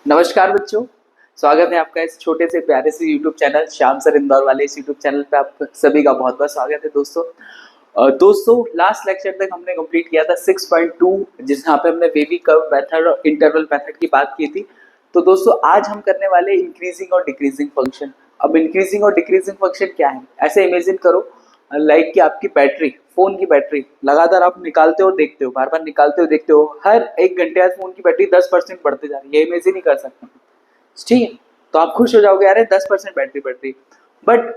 नमस्कार बच्चों। स्वागत है आपका इस छोटे से प्यारे से YouTube channel Shyam sir Indore वाले इस यूट्यूब चैनल पे आप सभी का बहुत बहुत स्वागत है दोस्तों। लास्ट लेक्चर तक हमने कंप्लीट किया था 6.2 जहाँ पे हमने वेवी कर्व मेथड और इंटरवल मेथड की बात की थी। तो दोस्तों आज हम करने वाले इंक्रीजिंग और डिक्रीजिंग फंक्शन। अब इंक्रीजिंग और डिक्रीजिंग फंक्शन क्या है, ऐसे इमेजिन करो लाइक कि आपकी बैटरी, फोन की बैटरी लगातार आप निकालते हो देखते हो, बार बार निकालते हो देखते हो, हर एक घंटे बाद फोन की बैटरी 10% बढ़ते जा रही है, इमेजिन ही कर सकते हैं। ठीक है, तो आप खुश हो जाओगे, अरे 10% बैटरी बढ़ रही। बट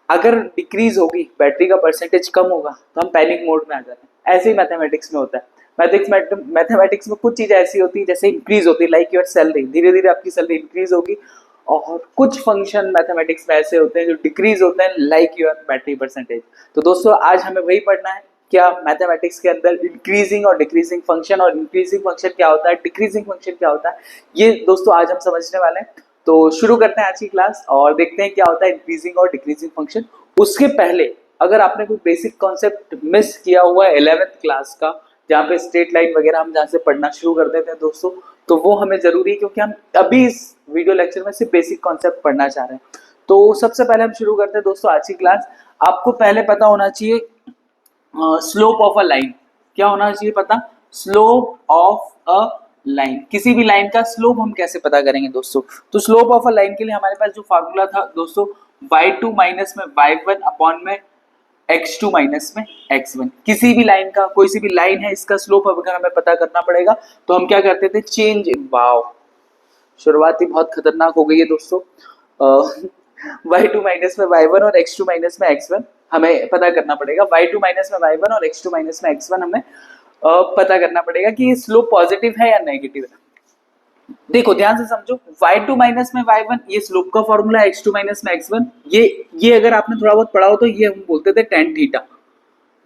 अगर डिक्रीज होगी, बैटरी का परसेंटेज कम होगा, तो हम पैनिक मोड में आ जाते हैं। ऐसे ही मैथमेटिक्स में होता है। मैथमेटिक्स में कुछ चीजें ऐसी होती है जैसे इंक्रीज होती है, लाइक योर सैलरी, धीरे धीरे आपकी सैलरी इंक्रीज होगी। और कुछ फंक्शन मैथमेटिक्स में ऐसे होते हैं जो डिक्रीज होते हैं, लाइक योर बैटरी परसेंटेज। तो दोस्तों आज हमें वही पढ़ना है, क्या मैथमेटिक्स के अंदर इंक्रीजिंग और डिक्रीजिंग फंक्शन, और इंक्रीजिंग फंक्शन क्या होता है, डिक्रीजिंग फंक्शन क्या होता है, ये दोस्तों आज हम समझने वाले हैं। तो शुरू करते हैं आज की क्लास और देखते हैं क्या होता है इंक्रीजिंग और डिक्रीजिंग फंक्शन। उसके पहले अगर आपने कोई बेसिक कॉन्सेप्ट मिस किया हुआ है 11th क्लास का, जहाँ पे स्ट्रेट लाइन वगैरह हम जहाँ से पढ़ना शुरू कर देते हैं दोस्तों, तो वो हमें जरूरी है, क्योंकि हम अभी इस वीडियो लेक्चर में सिर्फ बेसिक कॉन्सेप्ट पढ़ना चाह रहे हैं। तो सबसे पहले हम शुरू करते हैं दोस्तों आज की क्लास। आपको पहले पता होना चाहिए स्लोप ऑफ अ लाइन। क्या होना चाहिए पता? Slope of a line. किसी भी लाइन का स्लोप हम कैसे पता करेंगे दोस्तों? तो स्लोप ऑफ अ लाइन के लिए हमारे पास जो फार्मूला था दोस्तों, y2 माइनस में y1 अपॉन में x2 माइनस में x1। किसी भी लाइन का, कोई सी भी लाइन है, इसका स्लोप अगर हमें पता करना पड़ेगा तो हम क्या करते थे? चेंज इन, वाओ शुरुआत ही बहुत खतरनाक हो गई है दोस्तों। y2 माइनस में y1 और x2 माइनस में x1 हमें पता करना पड़ेगा। y2 माइनस में y1 और x2 माइनस में x1 हमें पता करना पड़ेगा कि ये स्लोप पॉजिटिव है या नेगेटिव है। देखो ध्यान से समझो, y2 माइनस में y1 ये स्लोप का फॉर्मूला है, x2 माइनस में x1 ये अगर आपने थोड़ा बहुत पढ़ा हो तो ये हम बोलते थे tan थीटा।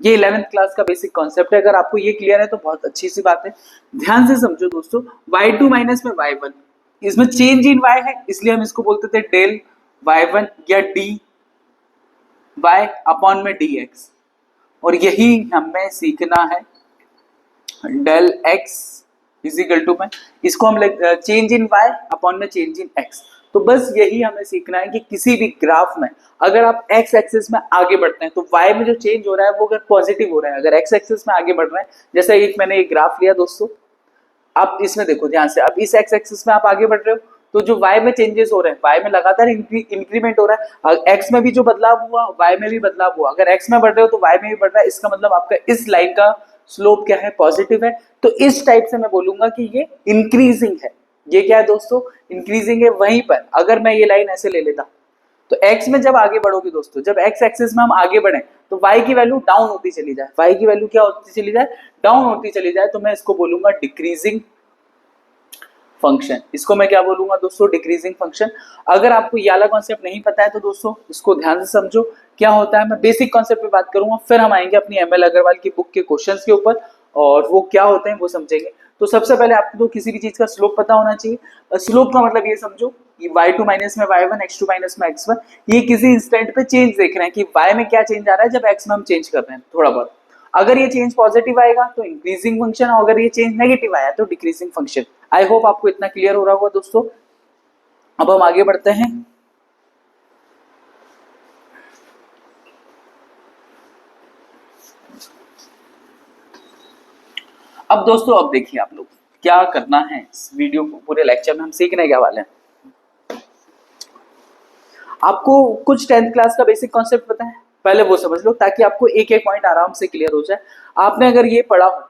ये 11th क्लास का बेसिक कॉन्सेप्ट है। अगर आपको ये क्लियर है तो बहुत अच्छी सी बात है। ध्यान से समझो दोस्तों, y2 माइनस में y1, इसमें चेंज इन y है, इसलिए हम इसको बोलते थे डेल y1 या डी y अपॉन में dx। और यही हमें सीखना है, डेल x इजिकल टू में, इसको हम चेंज इन y अपॉन में चेंज इन x। तो बस यही हमें सीखना है कि किसी भी ग्राफ में अगर आप x एक्सिस में आगे बढ़ते हैं तो y में जो चेंज हो रहा है वो अगर पॉजिटिव हो रहा है, अगर x एक्सिस में आगे बढ़ रहे हैं, जैसा एक मैंने एक ग्राफ लिया दोस्तों, आप इसमें देखो ध्यान से, अब इस x एक्सिस में आप आगे बढ़ रहे हो तो जो y में चेंजेस हो रहे हैं, y में लगातार इंक्रीमेंट हो रहा है, x में भी जो बदलाव हुआ y में भी बदलाव हुआ। अगर x में बढ़ रहे हो तो y में भी बढ़ रहा है, इसका मतलब आपका इस लाइन का स्लोप क्या है? पॉजिटिव है। तो इस टाइप से मैं बोलूंगा कि ये इंक्रीजिंग है। ये क्या है दोस्तों? इंक्रीजिंग है। वहीं पर अगर मैं ये लाइन ऐसे ले लेता तो x में जब आगे बढ़ोगे दोस्तों, जब x एक्सिस में हम आगे बढ़े तो y की वैल्यू डाउन होती चली जाए, y की वैल्यू क्या होती चली जाए? डाउन होती चली जाए। तो मैं इसको बोलूंगा डिक्रीजिंग फंक्शन। इसको मैं क्या बोलूंगा दोस्तों? Decreasing function. अगर आपको ये वाला कॉन्सेप्ट नहीं पता है तो दोस्तों इसको ध्यान से समझो क्या होता है। मैं बेसिक कॉन्सेप्ट पे बात करूंगा, फिर हम आएंगे अपनी एमएल अग्रवाल की बुक के क्वेश्चंस के ऊपर और वो क्या होते हैं वो समझेंगे। तो सबसे पहले आपको तो किसी भी चीज का स्लोप पता होना चाहिए। स्लोप का मतलब ये समझो कि y2 माइनस में y1, x2 माइनस में x1, ये किसी इंस्टेंट पे चेंज देख रहे हैं कि y में क्या चेंज आ रहा है जब x में हम चेंज कर रहे हैं थोड़ा बहुत। अगर ये चेंज पॉजिटिव आएगा तो इंक्रीजिंग फंक्शन, और अगर ये चेंज नेगेटिव आया तो डिक्रीजिंग फंक्शन। आई होप आपको इतना क्लियर हो रहा होगा दोस्तों। अब हम आगे बढ़ते हैं। अब दोस्तों अब देखिए आप लोग क्या करना है इस वीडियो को, पूरे लेक्चर में हम सीखने क्या वाले हैं। आपको कुछ 10th क्लास का बेसिक कॉन्सेप्ट पता है, पहले वो समझ लो ताकि आपको एक एक पॉइंट आराम से क्लियर हो जाए। आपने अगर ये पढ़ा हो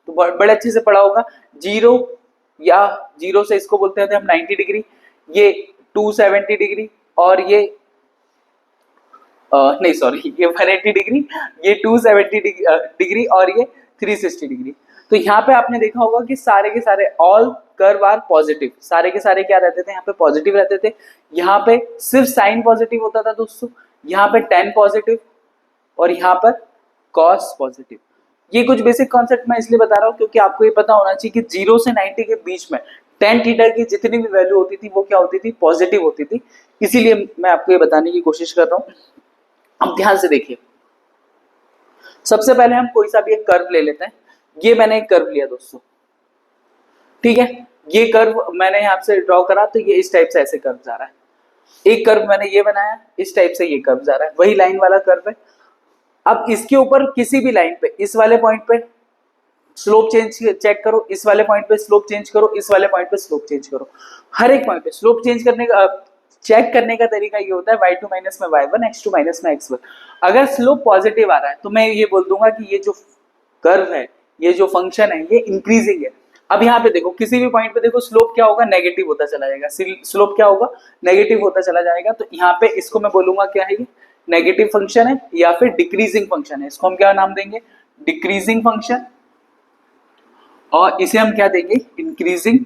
तो बड़े अच्छे से पढ़ा होगा। जीरो, या जीरो से इसको बोलते हैं हम 90 डिग्री, ये 270 डिग्री, और ये नहीं सॉरी ये 180 डिग्री, ये 270 डिग्री, और ये 360 डिग्री। तो यहाँ पे आपने देखा होगा कि सारे के सारे ऑल कर्व आर पॉजिटिव, सारे के सारे क्या रहते थे? यहाँ पे पॉजिटिव रहते थे। यहाँ पे सिर्फ साइन पॉजिटिव होता था दोस्तों, यहाँ पे टेन पॉजिटिव, और यहाँ पर कॉस पॉजिटिव। ये कुछ बेसिक कॉन्सेप्ट मैं इसलिए बता रहा हूँ क्योंकि आपको ये पता होना चाहिए कि 0 से 90 के बीच में टेन थीटा की जितनी भी वैल्यू होती थी वो क्या होती थी? पॉजिटिव होती थी। इसीलिए मैं आपको ये बताने की कोशिश कर रहा हूँ। अब ध्यान से देखिए, सबसे पहले हम कोई सा भी एक कर्व ले लेते हैं। ये मैंने एक कर्व लिया दोस्तों, ठीक है। ये कर्व मैंने यहाँ से ड्रॉ करा तो ये इस टाइप से ऐसे कर्व जा रहा है, एक कर्व मैंने ये बनाया इस टाइप से ये कर्व जा रहा है, वही लाइन वाला कर्व है। अब इसके ऊपर किसी भी लाइन पे इस वाले पॉइंट पे स्लोप चेंज चेक करो, इस वाले पॉइंट पे स्लोप चेंज करो, इस वाले पॉइंट पे स्लोप चेंज करो, हर एक पॉइंट पे स्लोप चेंज करने का चेक करने का तरीका ये होता है y2 माइनस में y1 x2 माइनस में x1। अगर स्लोप पॉजिटिव आ रहा है तो मैं ये बोल दूंगा कि ये जो कर्व है, ये जो फंक्शन है ये इंक्रीजिंग है। अब यहाँ पे देखो किसी भी पॉइंट पे देखो स्लोप क्या होगा, नेगेटिव होता चला जाएगा, स्लोप क्या होगा, नेगेटिव होता चला जाएगा। तो यहाँ पे इसको मैं बोलूंगा क्या है, ये नेगेटिव फंक्शन है या फिर डिक्रीजिंग फंक्शन है। इसको हम क्या नाम देंगे, डिक्रीजिंग फंक्शन, और इसे हम क्या देंगे, इंक्रीजिंग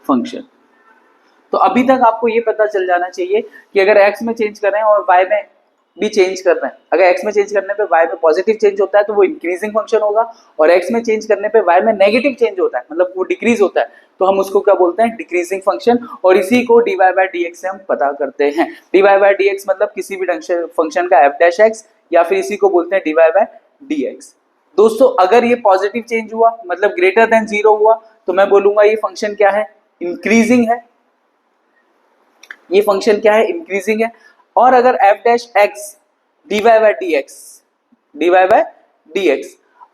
फंक्शन। तो अभी तक आपको ये पता चल जाना चाहिए कि अगर x में चेंज कर रहे हैं और y में भी चेंज कर रहे हैं, अगर x में चेंज करने पे y में पॉजिटिव चेंज होता है तो वो इंक्रीजिंग फंक्शन होगा, और x में चेंज करने पे y में नेगेटिव चेंज होता है मतलब वो डिक्रीज होता है तो हम उसको क्या बोलते हैं, डिक्रीजिंग फंक्शन। और इसी को dy by dx से हम पता करते हैं। dy by dx मतलब किसी भी फंक्शन का f डैश x, या फिर इसी को बोलते हैं dy by dx। दोस्तों अगर ये पॉजिटिव चेंज हुआ मतलब ग्रेटर देन 0 हुआ तो मैं बोलूंगा ये फंक्शन क्या है, इंक्रीजिंग है, ये फंक्शन क्या है, इंक्रीजिंग है। और अगर f dash x dy by dx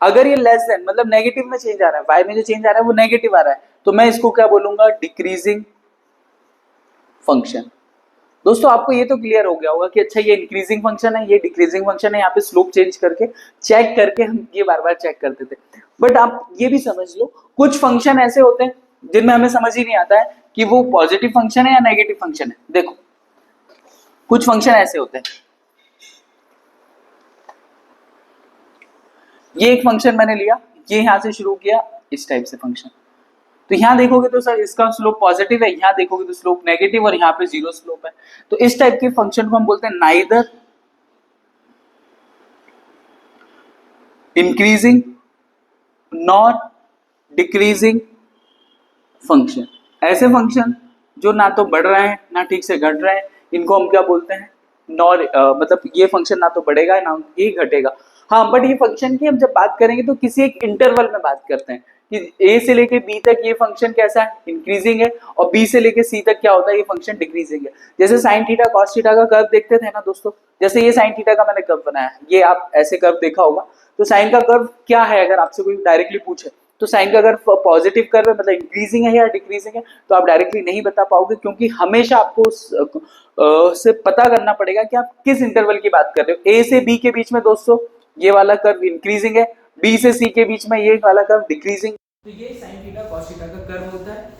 अगर ये लेस देन मतलब नेगेटिव में चेंज आ रहा है, y में जो चेंज आ रहा है वो नेगेटिव आ रहा है, तो मैं इसको क्या बोलूंगा, डिक्रीजिंग फंक्शन। दोस्तों आपको ये तो क्लियर हो गया होगा कि अच्छा ये इंक्रीजिंग फंक्शन है, ये डिक्रीजिंग फंक्शन है। यहाँ पे स्लोप चेंज करके चेक करके हम ये बार बार चेक करते थे। बट आप ये भी समझ लो कुछ फंक्शन ऐसे होते हैं जिनमें हमें समझ ही नहीं आता है कि वो पॉजिटिव फंक्शन है या नेगेटिव फंक्शन है। देखो कुछ फंक्शन ऐसे होते हैं, ये एक फंक्शन मैंने लिया, ये यहां से शुरू किया इस टाइप से फंक्शन, तो यहां देखोगे तो सर इसका स्लोप पॉजिटिव है, यहां देखोगे तो स्लोप नेगेटिव, और यहां पे 0 स्लोप है। तो इस टाइप के फंक्शन को हम बोलते हैं neither increasing nor decreasing function. ऐसे फंक्शन जो ना तो बढ़ रहे हैं ना ठीक से घट रहे हैं, इनको हम क्या बोलते हैं, नॉर मतलब ये फंक्शन ना तो बढ़ेगा ना ही घटेगा। हाँ बट ये फंक्शन की हम जब बात करेंगे तो किसी एक इंटरवल में बात करते हैं कि a से लेके b तक ये फंक्शन कैसा है, इंक्रीजिंग है, और b से लेके c तक क्या होता है, ये फंक्शन डिक्रीजिंग है। जैसे साइन थीटा कॉस थीटा का कर्व देखते थे ना दोस्तों, जैसे ये साइन थीटा का मैंने कर्व बनाया, ये आप ऐसे कर्व देखा होगा। तो साइन का कर्व क्या है, अगर आपसे कोई डायरेक्टली पूछे तो साइन का अगर पॉजिटिव कर्व है मतलब इंक्रीजिंग है या डिक्रीजिंग है, तो आप डायरेक्टली नहीं बता पाओगे, क्योंकि हमेशा आपको से पता करना पड़ेगा कि आप किस इंटरवल की बात कर रहे हो। ए से बी के बीच में दोस्तों ये वाला कर्व इंक्रीजिंग है, बी से सी के बीच में ये वाला कर्व डिक्रीजिंग। तो ये साइन थीटा कॉस थीटा का कर्व होता है।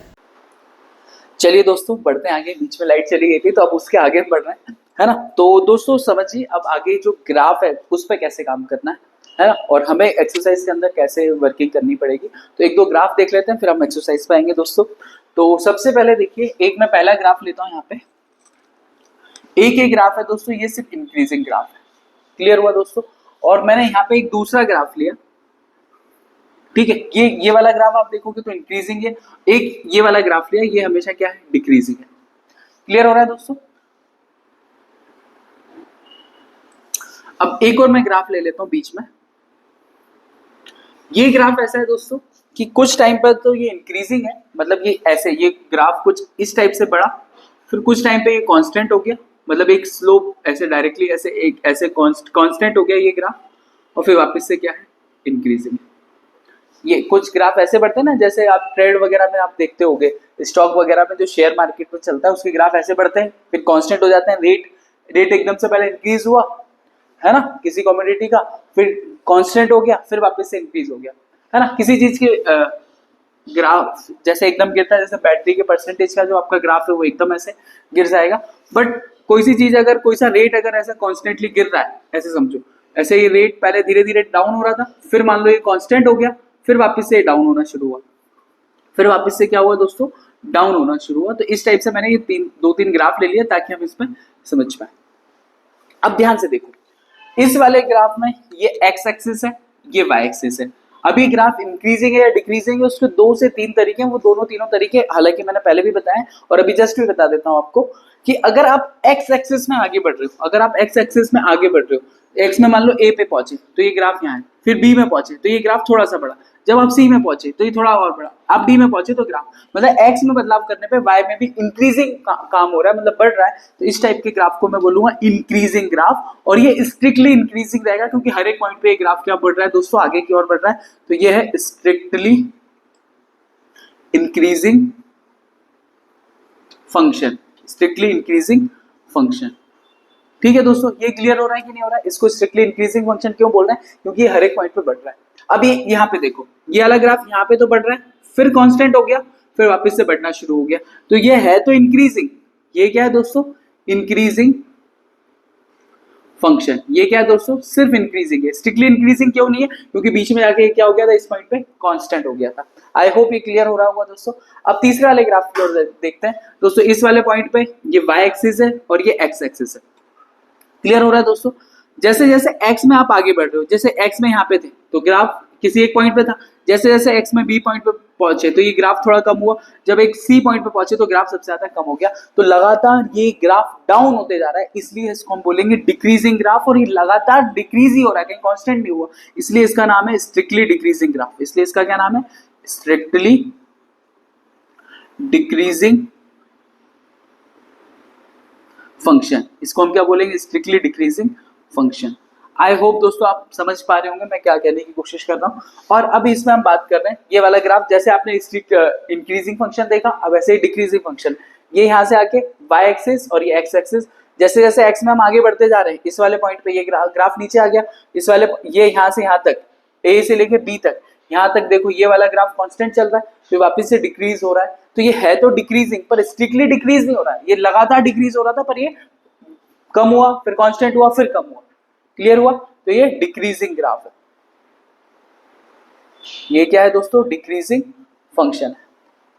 चलिए दोस्तों बढ़ते हैं आगे, बीच में लाइट चली गई थी तो अब उसके आगे बढ़ रहे हैं, है ना। तो दोस्तों समझिए अब आगे जो ग्राफ है उस पर कैसे काम करना है ना, और हमें एक्सरसाइज के अंदर कैसे वर्किंग करनी पड़ेगी। तो एक दो ग्राफ देख लेते हैं फिर हम एक्सरसाइज पे आएंगे दोस्तों। तो सबसे पहले देखिए एक मैं पहला ग्राफ लेता हूँ, यहाँ पे एक ही ग्राफ है दोस्तों, ये सिर्फ इंक्रीजिंग ग्राफ है, क्लियर हुआ दोस्तों। और मैंने यहाँ पे एक दूसरा ग्राफ लिया, ठीक है, ये वाला ग्राफ आप देखोगे तो इंक्रीजिंग है, एक ये वाला ग्राफ लिया, ये हमेशा क्या है, डिक्रीजिंग है। क्लियर हो रहा है दोस्तों। अब एक और मैं ग्राफ ले लेता हूं बीच में। ये ग्राफ ऐसा है दोस्तों कि कुछ टाइम पर तो ये इंक्रीजिंग है, मतलब ये ऐसे ये ग्राफ कुछ इस टाइप से बढ़ा, फिर कुछ टाइम पे ये कांस्टेंट हो गया, मतलब एक स्लोप ऐसे डायरेक्टली ऐसे एक ऐसे कांस्टेंट हो गया ये ग्राफ, और फिर वापस से क्या है, इंक्रीजिंग। ये कुछ ग्राफ ऐसे बढ़ते हैं ना, जैसे आप ट्रेड वगैरह में आप देखते होंगे, स्टॉक वगैरह में जो शेयर मार्केट में चलता है उसके ग्राफ ऐसे बढ़ते हैं फिर कांस्टेंट हो जाते हैं। रेट एकदम से पहले इंक्रीज हुआ है ना किसी कमोडिटी का, फिर कांस्टेंट हो गया, फिर वापस से इंक्रीज हो गया, है ना। किसी चीज के ग्राफ जैसे एकदम गिरता है, जैसे बैटरी के परसेंटेज का जो आपका ग्राफ है वो एकदम ऐसे गिर जाएगा। बट कोई सी चीज अगर कोई सा रेट अगर ऐसा कॉन्स्टेंटली गिर रहा है, ऐसे समझो, ऐसे ये रेट पहले धीरे धीरे डाउन हो रहा था, फिर मान लो ये कांस्टेंट हो गया, फिर वापस से डाउन होना शुरू हुआ, फिर वापस से क्या हुआ दोस्तों, डाउन होना शुरू हुआ। तो इस टाइप से मैंने ये दो तीन ग्राफ ले लिया ताकि हम इसमें समझ पाए। अब ध्यान से देखो, इस वाले ग्राफ में ये एक्स एक्सिस है, ये वाई एक्सिस है। अभी ग्राफ इंक्रीजिंग है या डिक्रीजिंग है, उसके दो से तीन तरीके हैं, वो दोनों तीनों तरीके हालांकि मैंने पहले भी बताए और अभी जस्ट भी बता देता हूं आपको कि अगर आप एक्स एक्सिस में आगे बढ़ रहे हो, अगर आप एक्स एक्सिस में आगे बढ़ रहे हो, एक्स में मान लो ए पे पहुंचे तो ये ग्राफ यहाँ है, फिर बी में पहुंचे तो ये ग्राफ थोड़ा सा बढ़ा, जब आप सी में पहुंचे तो ये थोड़ा और बढ़ा, आप डी में पहुंचे तो ग्राफ, मतलब एक्स में बदलाव करने पे वाई में भी इंक्रीजिंग काम हो रहा है, मतलब बढ़ रहा है, तो इस टाइप के ग्राफ को मैं बोलूंगा इंक्रीजिंग ग्राफ। और ये स्ट्रिक्टली इंक्रीजिंग रहेगा क्योंकि हर एक पॉइंट पे ये ग्राफ क्या बढ़ रहा है दोस्तों, आगे की ओर बढ़ रहा है, तो ये है strictly increasing function, strictly increasing function. ठीक है दोस्तों, ये क्लियर हो रहा है कि नहीं हो रहा है? इसको स्ट्रिक्टली इंक्रीजिंग फंक्शन क्यों बोल रहे हैं, क्योंकि ये हर एक पॉइंट पे बढ़ रहा है। अब ये यहाँ पे देखो, ये वाला ग्राफ यहाँ पे तो बढ़ रहा है, फिर कांस्टेंट हो गया, फिर वापस से बढ़ना शुरू हो गया, तो ये है तो इंक्रीजिंग। ये क्या है दोस्तों, इंक्रीजिंग फंक्शन। ये क्या है दोस्तों, सिर्फ इंक्रीजिंग है। स्ट्रिक्टली इंक्रीजिंग क्यों नहीं है, क्योंकि बीच में जाके क्या हो गया था, इस पॉइंट पे कांस्टेंट हो गया था। आई होप ये क्लियर हो रहा होगा दोस्तों। अब तीसरे वाले ग्राफ की ओर देखते हैं दोस्तों। इस वाले पॉइंट पे ये वाई एक्सिस है और ये एक्स एक्सिस है। क्लियर हो रहा है दोस्तों। जैसे जैसे एक्स में आप आगे बढ़ रहे हो, जैसे एक्स में यहाँ पे थे तो ग्राफ किसी एक पॉइंट पे था, जैसे जैसे एक्स में बी पॉइंट पे पहुंचे तो ये ग्राफ थोड़ा कम हुआ, जब एक सी पॉइंट पे पहुंचे तो ग्राफ सबसे ज्यादा कम हो गया। तो लगातार ये ग्राफ डाउन होते जा रहा है, इसलिए इसको हम बोलेंगे डिक्रीजिंग ग्राफ। और ये लगातार डिक्रीज ही हो रहा है, कहीं कांस्टेंट नहीं हुआ, इसलिए इसका नाम है स्ट्रिक्टली डिक्रीजिंग ग्राफ। इसलिए इसका क्या नाम है, स्ट्रिक्टली डिक्रीजिंग फंक्शन। इसको हम क्या बोलेंगे, strictly decreasing function. I hope दोस्तों आप समझ पा रहे होंगे मैं क्या कहने की कोशिश कर रहा हूँ। और अब इसमें हम बात कर रहे हैं ये वाला ग्राफ, जैसे आपने स्ट्रिक्ट इंक्रीजिंग फंक्शन देखा, अब ऐसे ही डिक्रीजिंग फंक्शन। ये यहाँ से आके वाई एक्सिस और ये एक्स एक्सिस, जैसे जैसे एक्स में हम आगे बढ़ते जा रहे हैं, इस वाले पॉइंट पे ये ग्राफ नीचे आ गया, इस वाले ये यहाँ से यहाँ तक, ए से लेके बी तक, यहाँ तक देखो ये वाला ग्राफ कांस्टेंट चल रहा है, फिर वापस से डिक्रीज हो रहा है। तो ये है तो डिक्रीजिंग, पर स्ट्रिक्टली डिक्रीज नहीं हो रहा है, ये लगातार डिक्रीज हो रहा था, पर ये कम हुआ, फिर कांस्टेंट हुआ, फिर कम हुआ। क्लियर हुआ, तो ये डिक्रीजिंग ग्राफ है। ये क्या है दोस्तों, डिक्रीजिंग फंक्शन है।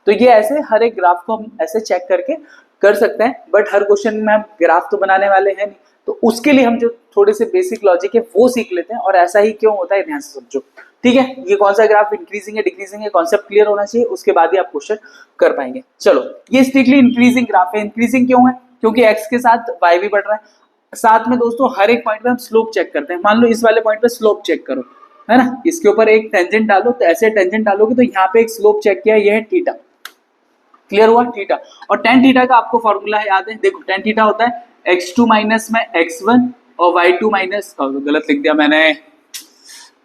तो ये ऐसे हर एक ग्राफ को हम ऐसे चेक करके कर सकते हैं, बट हर क्वेश्चन में हम ग्राफ तो बनाने वाले हैं नहीं, तो उसके लिए हम जो थोड़े से बेसिक लॉजिक है वो सीख लेते हैं, और ऐसा ही क्यों होता है ध्यान से समझो। ठीक है, ये कौन सा ग्राफ इंक्रीजिंग है डिक्रीजिंग है, कॉन्सेप्ट क्लियर होना चाहिए, उसके बाद ही आप क्वेश्चन कर पाएंगे। चलो, ये स्ट्रिक्टली इंक्रीजिंग ग्राफ है। इंक्रीजिंग क्यों है, क्योंकि एक्स के साथ वाई भी बढ़ रहा है। साथ में दोस्तों हर एक पॉइंट पे हम स्लोप चेक करते हैं। मान लो इस वाले पॉइंट पे स्लोप चेक करो, है ना, इसके ऊपर एक टेंजेंट डालो, तो ऐसे टेंजेंट डालोगे तो यहाँ पे एक स्लोप चेक किया, ये है थीटा। क्लियर हुआ, थीटा। और टेन थीटा का आपको फॉर्मूला याद है, देखो टेन थीटा होता है x2 माइनस में x1 और y2 माइनस, गलत लिख दिया मैंने,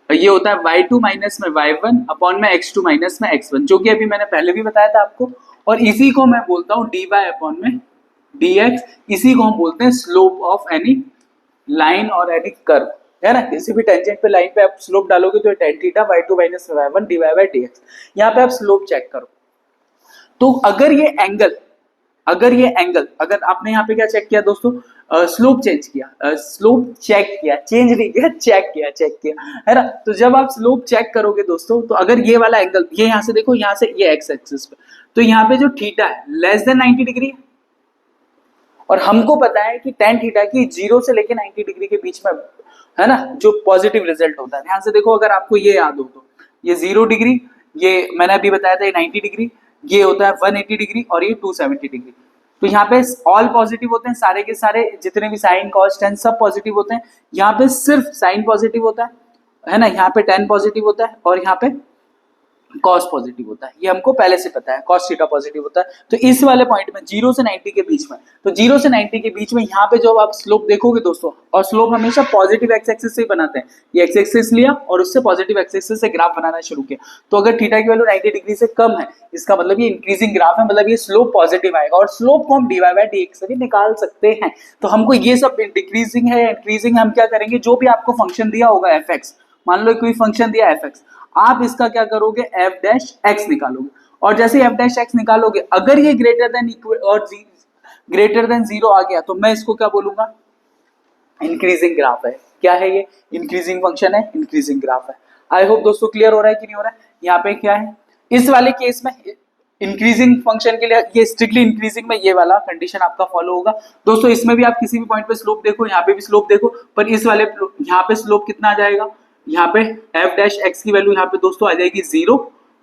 ये होता है y2 माइनस में y1 अपॉन में x2 माइनस में x1, जो कि अभी मैंने पहले भी बताया था आपको। और इसी को मैं बोलता हूँ dy अपॉन में dx, इसी को हम बोलते हैं स्लोप ऑफ एनी लाइन और एनी कर्व, है ना। किसी भी टेंजेंट पे लाइन पे आप स्लोप डालोगे तो tan theta y2 minus y1 dy by dx। यहाँ पे आप स्लोप चेक करो, तो अगर ये एंगल, अगर आपने यहाँ पे क्या चेक किया दोस्तों, स्लोप चेंज किया, स्लोप चेक किया, चेंज नहीं किया, चेक किया, है ना। तो जब आप स्लोप चेक करोगे दोस्तों, तो अगर ये वाला एंगल, ये यहाँ से देखो, यहाँ से ये एक्स एक्सिस पे, तो यहाँ पे जो थीटा है लेस देन 90 डिग्री है, और हमको पता है कि टेन थीटा की 0 से लेके 90 डिग्री के बीच में, है ना, जो पॉजिटिव रिजल्ट होता है। ध्यान से देखो, अगर आपको ये याद हो तो ये 0 डिग्री, ये मैंने अभी बताया था, ये 90 डिग्री, ये होता है 180 डिग्री, और ये 270 डिग्री। तो यहाँ पे ऑल पॉजिटिव होते हैं, सारे के सारे जितने भी साइन कॉस टेन सब पॉजिटिव होते हैं। यहाँ पे सिर्फ साइन पॉजिटिव होता है ना, यहाँ पे टेन पॉजिटिव होता है, और यहाँ पे कॉस पॉजिटिव होता है, ये हमको पहले से पता है, कॉस थीटा पॉजिटिव होता है। तो इस वाले पॉइंट में 0 से 90 के बीच में, तो 0 से 90 के बीच में यहाँ पे जो आप स्लोप देखोगे दोस्तों, और स्लोप हमेशा पॉजिटिव एक्स एक्सिस से ही बनाते हैं, ये एक्स एक्सिस लिया और उससे पॉजिटिव एक्स एक्सिस से ग्राफ बनाना शुरू किया। तो अगर थीटा की वैल्यू 90 डिग्री से कम है, इसका मतलब ये इंक्रीजिंग ग्राफ है, मतलब ये स्लोप पॉजिटिव आएगा, और स्लोप को हम dy बाय dx से भी निकाल सकते हैं। तो हमको ये सब डिक्रीजिंग है या इंक्रीजिंग, हम क्या करेंगे, जो भी आपको फंक्शन दिया होगा fx, मान लो कोई फंक्शन दिया fx, आप इसका क्या करोगे, f डैश x निकालोगे, और जैसे f डैश x निकालोगे, अगर ये ग्रेटर देन इक्वल और ग्रेटर देन 0 आ गया, तो मैं इसको क्या बोलूंगा, इंक्रीजिंग ग्राफ है। क्या है ये, इंक्रीजिंग फंक्शन है, इंक्रीजिंग ग्राफ है। आई होप दोस्तों क्लियर हो रहा है कि नहीं हो रहा है। यहाँ पे क्या है, इस वाले केस में इंक्रीजिंग फंक्शन के लिए ये स्ट्रिक्टली इंक्रीजिंग में ये वाला कंडीशन आपका फॉलो होगा दोस्तों। इसमें भी आप किसी भी पॉइंट पे स्लोप देखो, यहाँ पे भी स्लोप देखो, पर इस वाले यहाँ पे स्लोप कितना आ जाएगा, यहाँ पे f डैश x की वैल्यू यहाँ पे दोस्तों आ जाएगी 0,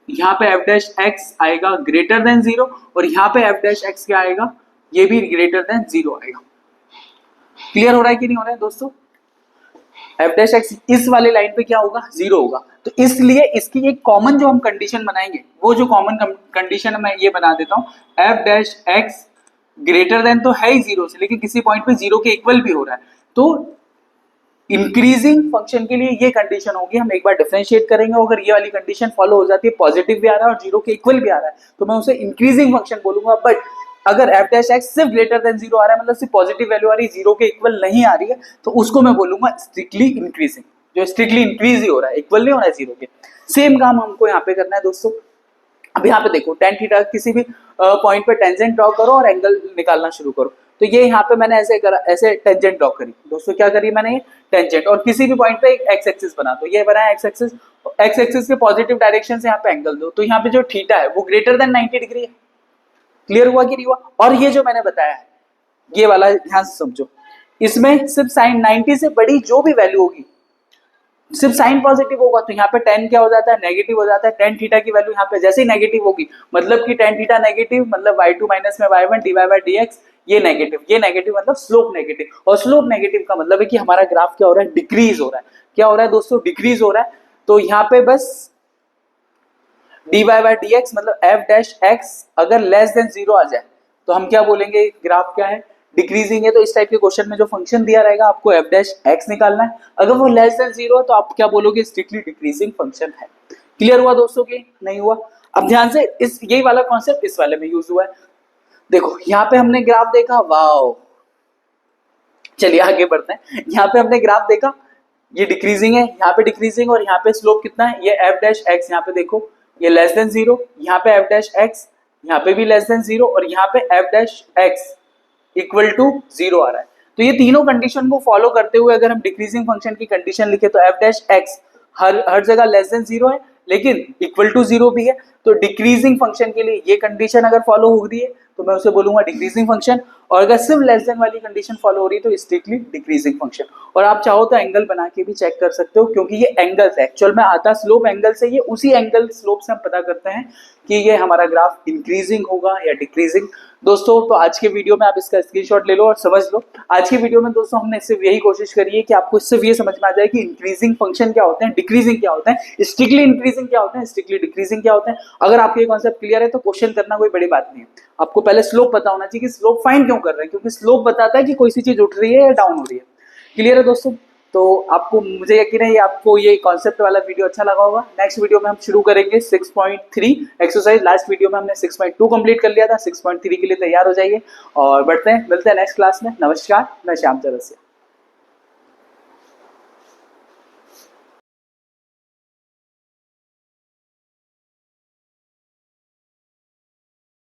यहाँ पे f डैश x आएगा ग्रेटर देन 0, और यहाँ पे f डैश x क्या आएगा, ये भी ग्रेटर देन 0 आएगा। क्लियर हो रहा है कि नहीं हो रहा है दोस्तों, एफ डैश एक्स इस वाले लाइन पे क्या होगा, 0 होगा। तो इसलिए इसकी एक कॉमन जो हम कंडीशन बनाएंगे, वो जो कॉमन कंडीशन मैं ये बना देता हूँ, F dash x greater than तो है ही 0 से, लेकिन किसी पॉइंट पे 0 के इक्वल भी हो रहा है। तो इंक्रीजिंग फंक्शन के लिए ये कंडीशन होगी, हम एक बार डिफरेंशिएट करेंगे, अगर ये वाली कंडीशन फॉलो हो जाती है, पॉजिटिव भी आ रहा है और 0 के इक्वल भी आ रहा है, तो मैं उसे इंक्रीजिंग फंक्शन बोलूंगा। बट अगर एफ डैश एक्स सिर्फ ग्रेटर देन 0 आ रहा है, मतलब सिर्फ पॉजिटिव वैल्यू आ रही है, 0 के इक्वल नहीं आ रही है, तो उसको मैं बोलूंगा स्ट्रिक्टली इंक्रीजिंग, जो स्ट्रिक्टली इंक्रीज ही हो रहा है, इक्वल नहीं हो रहा है 0 के। सेम काम हमको यहाँ पे करना है दोस्तों। अब यहाँ पे देखो tan थीटा, किसी भी पॉइंट पे टेंजेंट ड्रॉ करो और एंगल निकालना शुरू करो। तो ये यहाँ पे मैंने ऐसे करा, ऐसे टेंजेंट ड्रॉ करी दोस्तों, क्या करी मैंने, ये टेंजेंट, और किसी भी पॉइंट पे एक एक्स एक्सिस बना दो, ये बनाया एक्स एक्सिस, एक्स एक्सिस के पॉजिटिव डायरेक्शन से यहाँ पे एंगल दो, तो यहाँ पे जो थीटा है वो ग्रेटर देन 90 डिग्री है। क्लियर हुआ कि नहीं हुआ? और ये जो मैंने बताया है, ये वाला ध्यान से समझो, इसमें सिर्फ साइन 90 से बड़ी जो भी वैल्यू होगी, सिर्फ साइन पॉजिटिव होगा, तो यहाँ पे tan क्या हो जाता है, नेगेटिव हो जाता है। tan थीटा की वैल्यू यहाँ पे जैसे ही नेगेटिव होगी, मतलब कि tan थीटा नेगेटिव, मतलब y2 माइनस में y1 dy बाय dx, ये नेगेटिव मतलब स्लोप नेगेटिव, और स्लोप नेगेटिव का मतलब है कि हमारा ग्राफ क्या हो रहा है, डिक्रीज हो रहा है। क्या हो रहा है दोस्तों, डिक्रीज हो रहा है। तो यहाँ पे बस dy बाय dx मतलब f डैश x अगर लेस देन 0 आ जाए, तो हम क्या बोलेंगे, ग्राफ क्या है, डिक्रीजिंग है। तो इस टाइप के क्वेश्चन में जो फंक्शन दिया रहेगा, आपको एफ डैश एक्स निकालना है। अगर वो लेस देन 0 है, तो आप क्या बोलोगे, स्ट्रिक्टली डिक्रीजिंग फंक्शन है। क्लियर हुआ दोस्तों कि नहीं हुआ? अब ध्यान से, इस यही वाला कॉन्सेप्ट इस वाले में यूज हुआ है। देखो यहाँ पे हमने ग्राफ देखा, वाओ, चलिए आगे बढ़ते हैं। यहाँ पे हमने ग्राफ देखा, ये डिक्रीजिंग है, यहाँ पे डिक्रीजिंग, और यहाँ पे स्लोप कितना है, ये एफ डैश एक्स, यहाँ पे देखो ये लेस देन 0, यहाँ पे एफ डैश एक्स, यहाँ पे भी लेस देन 0, और यहाँ पे F dash X equal to 0 आ रहा है। तो ये तीनों कंडीशन को फॉलो करते हुए अगर हम डिक्रीजिंग फंक्शन की कंडीशन लिखे, तो एफ डैश एक्स हर जगह लेस देन 0 है, लेकिन इक्वल टू 0 भी है। तो डिक्रीजिंग फंक्शन के लिए ये कंडीशन अगर फॉलो हो रही है, तो मैं उसे बोलूंगा डिक्रीजिंग फंक्शन, और अगर सिर्फ लेस देन वाली कंडीशन फॉलो हो रही है, तो स्ट्रिक्टली डिक्रीजिंग फंक्शन। और आप चाहो तो एंगल बना के भी चेक कर सकते हो, क्योंकि ये एंगल्स एक्चुअल में आता स्लोप एंगल से, ये उसी एंगल स्लोप से हम पता करते हैं कि ये हमारा ग्राफ इंक्रीजिंग होगा या डिक्रीजिंग। दोस्तों तो आज के वीडियो में आप इसका स्क्रीनशॉट ले लो और समझ लो। आज के वीडियो में दोस्तों हमने सिर्फ यही कोशिश करी है कि आपको सिर्फ ये समझ में आ जाए कि इंक्रीजिंग फंक्शन क्या होते हैं, डिक्रीजिंग क्या होता है, स्ट्रिक्टली इंक्रीजिंग क्या होता है, स्ट्रिक्टली डिक्रीजिंग क्या होता है। अगर आपको ये कॉन्सेप्ट क्लियर है, तो क्वेश्चन करना कोई बड़ी बात नहीं है। आपको पहले स्लोप पता होना चाहिए कि स्लोप फाइंड क्यों कर रहे हैं, क्योंकि स्लोप बताता है कि कोई सी चीज उठ रही है या डाउन हो रही है। क्लियर है दोस्तों? तो आपको, मुझे यकीन है आपको ये कॉन्सेप्ट वाला वीडियो अच्छा लगा होगा। नेक्स्ट वीडियो में हम शुरू करेंगे 6.3 एक्सरसाइज। लास्ट वीडियो में हमने 6.2 कंप्लीट कर लिया था, 6.3 के लिए तैयार हो जाइए और बढ़ते हैं, मिलते हैं नेक्स्ट क्लास में। नमस्कार, मैं श्याम चरसिया।